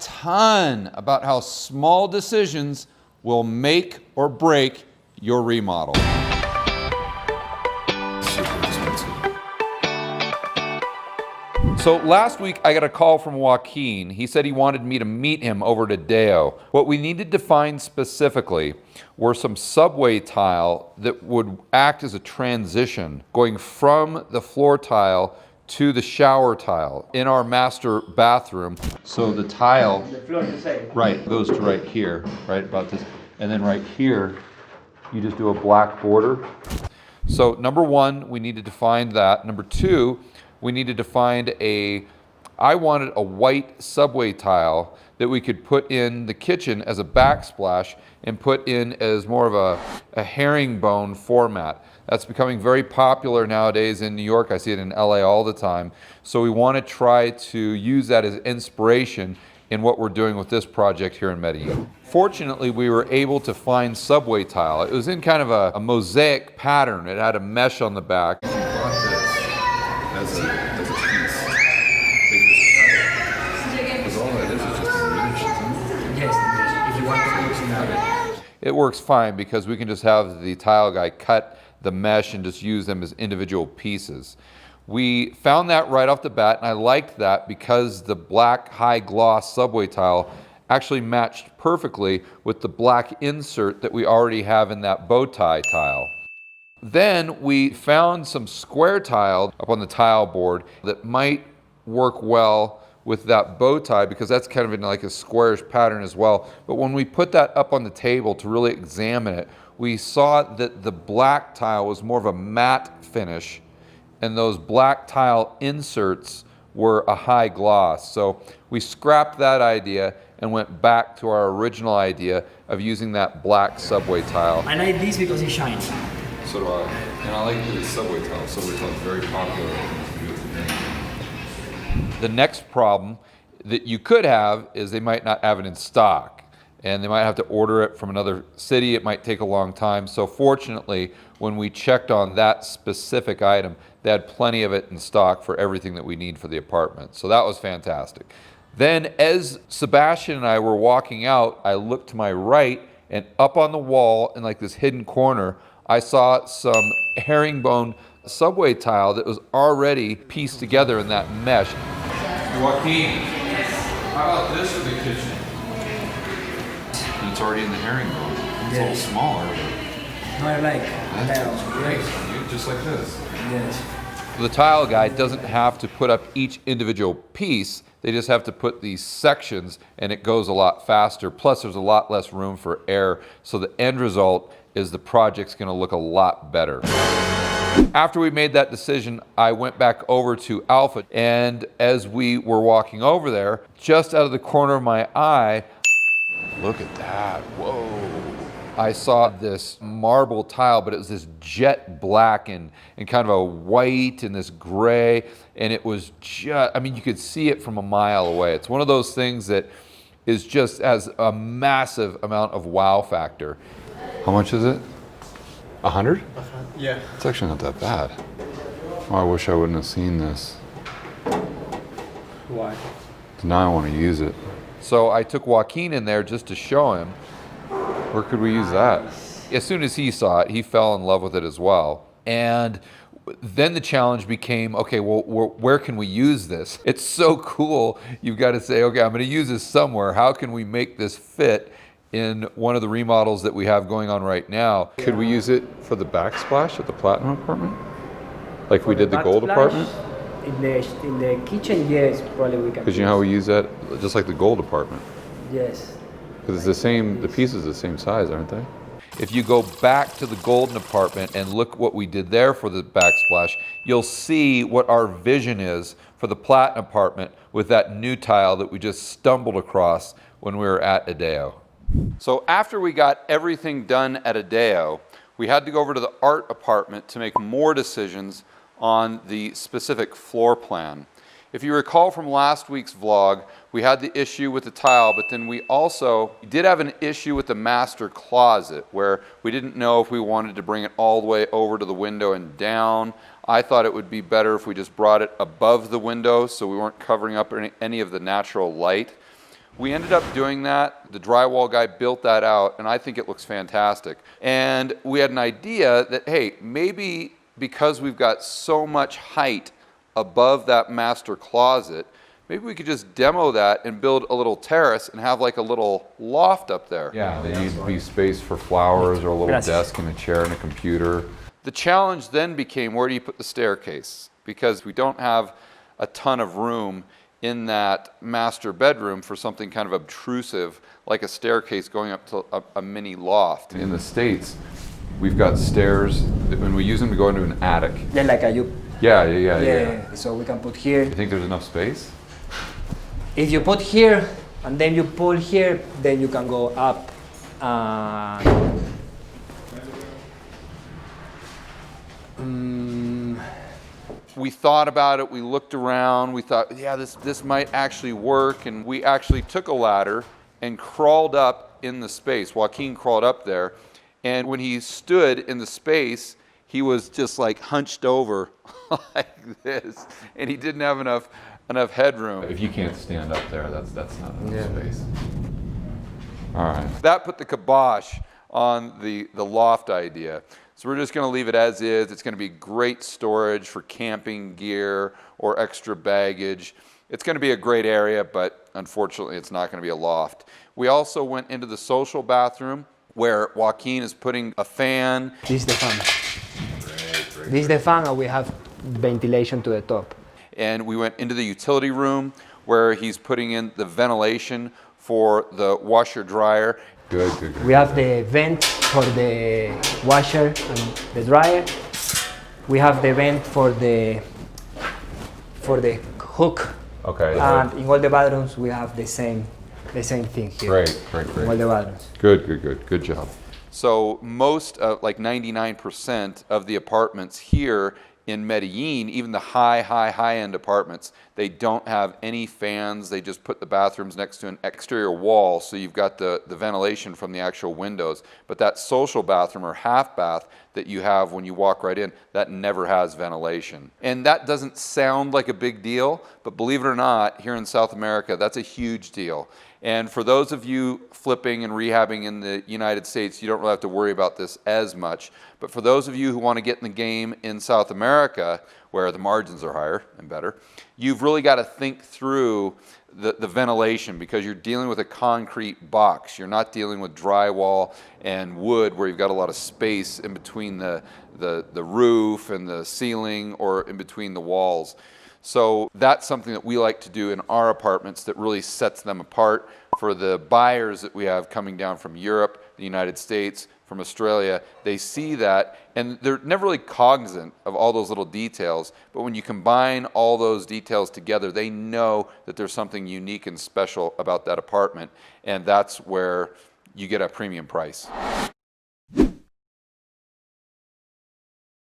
ton about how small decisions will make or break your remodel. Super expensive. So last week I got a call from Joaquin. He said he wanted me to meet him over at Adeo. What we needed to find specifically were some subway tile that would act as a transition going from the floor tile to the shower tile in our master bathroom. So the tile, right, goes to right here, right about this. And then right here, you just do a black border. So number one, we needed to find that. Number two, we needed to find I wanted a white subway tile that we could put in the kitchen as a backsplash and put in as more of a herringbone format. That's becoming very popular nowadays in New York. I see it in LA all the time. So we want to try to use that as inspiration in what we're doing with this project here in Medellin. Fortunately, we were able to find subway tile. It was in kind of a mosaic pattern. It had a mesh on the back. If you bought this as a piece, they just cut it. Because all that is just a mesh, isn't it? Yes, if you want to cut it. It works fine because we can just have the tile guy cut the mesh and just use them as individual pieces. We found that right off the bat, and I liked that because the black high gloss subway tile actually matched perfectly with the black insert that we already have in that bow tie tile. Then we found some square tile up on the tile board that might work well with that bow tie because that's kind of in like a squarish pattern as well. But when we put that up on the table to really examine it, we saw that the black tile was more of a matte finish and those black tile inserts were a high gloss. So we scrapped that idea and went back to our original idea of using that black subway tile. I like this because it shines. So do I. And I like the subway tile. Subway tile is very popular. The next problem that you could have is they might not have it in stock and they might have to order it from another city. It might take a long time. So fortunately, when we checked on that specific item, they had plenty of it in stock for everything that we need for the apartment. So that was fantastic. Then as Sebastian and I were walking out, I looked to my right and up on the wall in like this hidden corner, I saw some herringbone subway tile that was already pieced together in that mesh. Joaquin, how about this for the kitchen? And it's already in the herringbone. It's a little smaller. No, I like. That's great. Just like this. Yes. The tile guy doesn't have to put up each individual piece. They just have to put these sections and it goes a lot faster. Plus there's a lot less room for error. So the end result is the project's gonna look a lot better. After we made that decision, I went back over to Alpha, and as we were walking over there, just out of the corner of my eye, look at that, whoa. I saw this marble tile, but it was this jet black and kind of a white and this gray, and it was just, I mean, you could see it from a mile away. It's one of those things that is just as a massive amount of wow factor. How much is it? 100? Yeah. It's actually not that bad. Oh, I wish I wouldn't have seen this. Why? Now I want to use it. So I took Joaquin in there just to show him. Where could we use that? As soon as he saw it, he fell in love with it as well. And then the challenge became, okay, well, where can we use this? It's so cool. You've got to say, okay, I'm going to use this somewhere. How can we make this fit in one of the remodels that we have going on right now? Could we use it for the backsplash at the Platinum apartment? Like we did the gold apartment? In the kitchen, yes, probably we can. Because you know how we use that? Just like the gold apartment. Yes. Because it's the same, the pieces are the same size, aren't they? If you go back to the golden apartment and look what we did there for the backsplash, you'll see what our vision is for the platinum apartment with that new tile that we just stumbled across when we were at Adeo. So after we got everything done at Adeo, we had to go over to the art apartment to make more decisions on the specific floor plan. If you recall from last week's vlog, we had the issue with the tile, but then we also did have an issue with the master closet where we didn't know if we wanted to bring it all the way over to the window and down. I thought it would be better if we just brought it above the window so we weren't covering up any of the natural light. We ended up doing that. The drywall guy built that out, and I think it looks fantastic. And we had an idea that, hey, maybe because we've got so much height above that master closet, maybe we could just demo that and build a little terrace and have like a little loft up there. Yeah, there needs to be space for flowers or a little desk and a chair and a computer. The challenge then became, where do you put the staircase? Because we don't have a ton of room in that master bedroom for something kind of obtrusive like a staircase going up to a mini loft. In the States, we've got stairs when we use them to go into an attic. Yeah, like a you. Yeah. So we can put here. You think there's enough space? If you put here and then you pull here, then you can go up. We thought about it, we looked around, we thought, yeah, this might actually work, and we actually took a ladder and crawled up in the space. Joaquin crawled up there, and when he stood in the space, he was just like hunched over like this, and he didn't have enough headroom. If you can't stand up there, that's not enough space. All right. That put the kibosh on the loft idea. So we're just going to leave it as is. It's going to be great storage for camping gear or extra baggage. It's going to be a great area, but unfortunately it's not going to be a loft. We also went into the social bathroom where Joaquin is putting a fan. This is the fan. This is the fan, and we have ventilation to the top. And we went into the utility room where he's putting in the ventilation for the washer dryer. Good. We have the vent for the washer and the dryer. We have the vent for the hook. Okay. And in all the bathrooms we have the same thing here. Great. In all the bathrooms. Good job. So most, like 99% of the apartments here in Medellin, even the high-end apartments, they don't have any fans. They just put the bathrooms next to an exterior wall, so you've got the ventilation from the actual windows. But that social bathroom or half bath that you have when you walk right in, that never has ventilation. And that doesn't sound like a big deal, but believe it or not, here in South America, that's a huge deal. And for those of you flipping and rehabbing in the United States, you don't really have to worry about this as much. But for those of you who want to get in the game in South America, where the margins are higher and better, you've really got to think through the ventilation, because you're dealing with a concrete box. You're not dealing with drywall and wood where you've got a lot of space in between the roof and the ceiling or in between the walls. So that's something that we like to do in our apartments that really sets them apart. For the buyers that we have coming down from Europe, the United States, from Australia, they see that and they're never really cognizant of all those little details, but when you combine all those details together, they know that there's something unique and special about that apartment, and that's where you get a premium price.